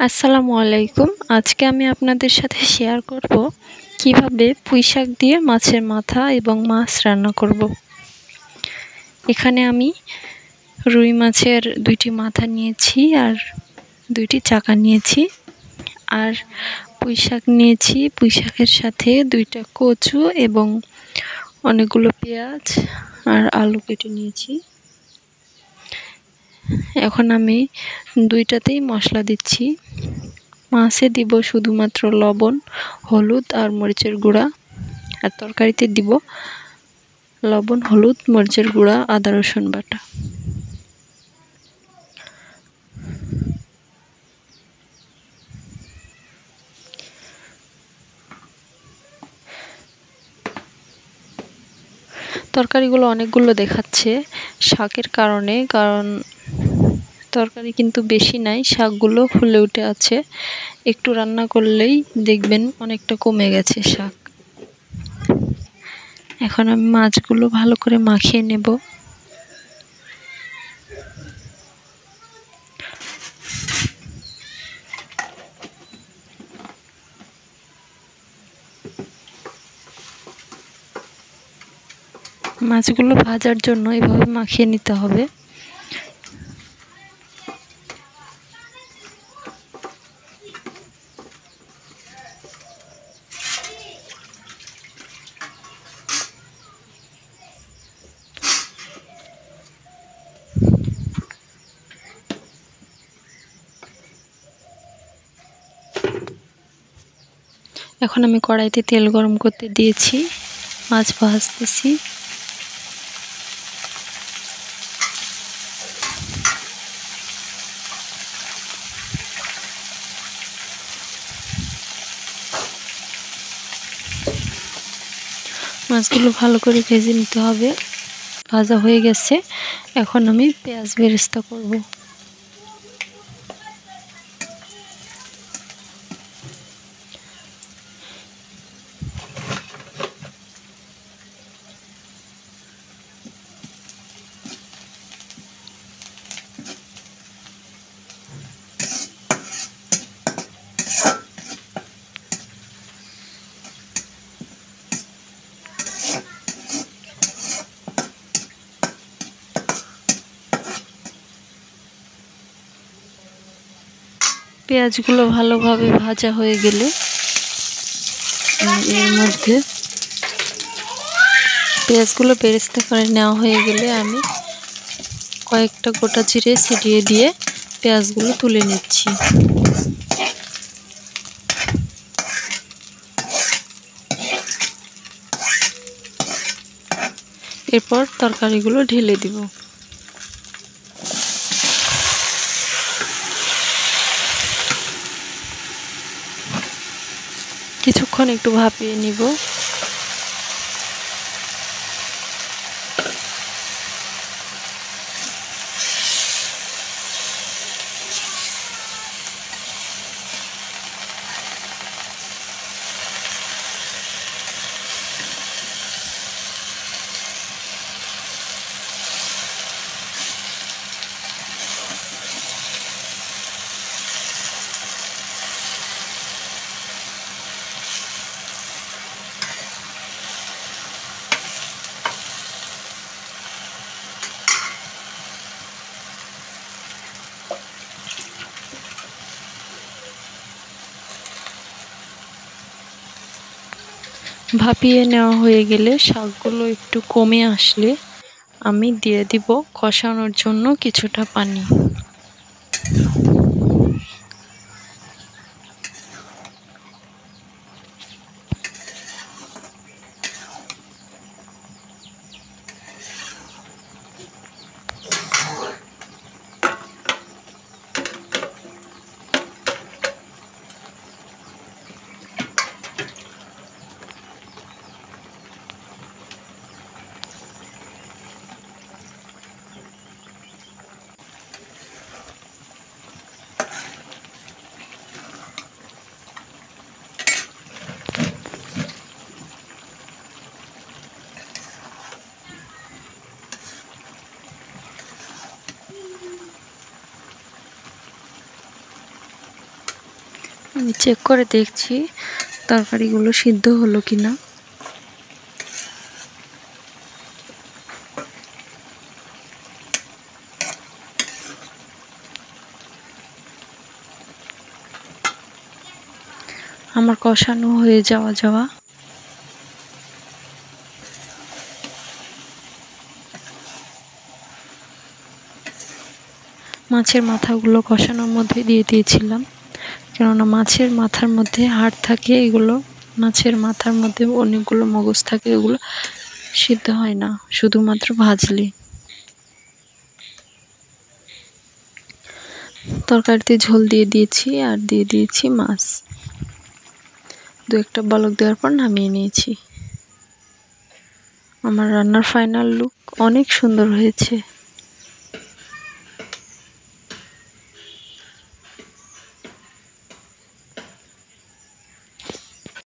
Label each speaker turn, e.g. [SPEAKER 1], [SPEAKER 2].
[SPEAKER 1] আসসালামু আলাইকুম। আজকে আমি আপনাদের সাথে শেয়ার করব কিভাবে পুঁইশাক দিয়ে মাছের মাথা এবং মাছ রান্না করব। এখানে আমি রুই মাছের 2টি মাথা নিয়েছি আর 2টি চাকা নিয়েছি, আর পুঁইশাক নিয়েছি। পুঁইশাকের সাথে 2টা কচু এবং অনেকগুলো পেঁয়াজ আর আলু কেটে নিয়েছি। এখন আমি 2টাতেই মশলা দিচ্ছি। মাছে দিব শুধুমাত্র লবণ, হলুদ আর মরিচের গুঁড়া, আর তরকারিতে দিব লবণ, হলুদ, মরিচের গুঁড়া, আদা রসুন বাটা। তরকারিগুলো অনেকগুলো দেখাচ্ছে শাকের কারণে, কারণ তরকারি কিন্তু বেশি নাই, শাকগুলো ফুলে উঠে আছে। একটু রান্না করলেই দেখবেন অনেকটা কমে গেছে শাক। এখন আমি মাছগুলো ভালো করে মাখিয়ে নেব। মাছগুলো ভাজার জন্য এভাবে মাখিয়ে নিতে হবে। এখন আমি কড়াইতে তেল গরম করতে দিয়েছি, মাছ ভাজতেছি। মাছগুলো ভালো করে ভেজে নিতে হবে। ভাজা হয়ে গেছে, এখন আমি পেঁয়াজ বেরেস্তা করব। পেঁয়াজগুলো ভালোভাবে ভাজা হয়ে গেলে এর মধ্যে পেঁয়াজগুলো বেরেস্তা করে নেওয়া হয়ে গেলে আমি কয়েকটা গোটা জিরে ছিটিয়ে দিয়ে পেঁয়াজগুলো তুলে নিচ্ছি। এরপর তরকারিগুলো ঢেলে দিব। কিছুক্ষণ একটু ভাপিয়ে নিব। ভাপিয়ে নেওয়া হয়ে গেলে শাকগুলো একটু কমে আসলে আমি দিয়ে দিব কষানোর জন্য কিছুটা পানি। আমি চেক করে দেখছি তরকারিগুলো সিদ্ধ হলো কিনা। আমার কষানো হয়ে যাওয়া মাছের মাথাগুলো কষানোর মধ্যে দিয়ে দিয়েছিলাম, কেননা মাছের মাথার মধ্যে হাড় থাকে, এগুলো মাছের মাথার মধ্যে অনেকগুলো মগজ থাকে, এগুলো সিদ্ধ হয় না শুধুমাত্র ভাজলে। তরকারিতে ঝোল দিয়ে দিয়েছি আর দিয়ে দিয়েছি মাছ। দু একটা বলক দেওয়ার পর নামিয়ে নিয়েছি। আমার রান্নার ফাইনাল লুক অনেক সুন্দর হয়েছে।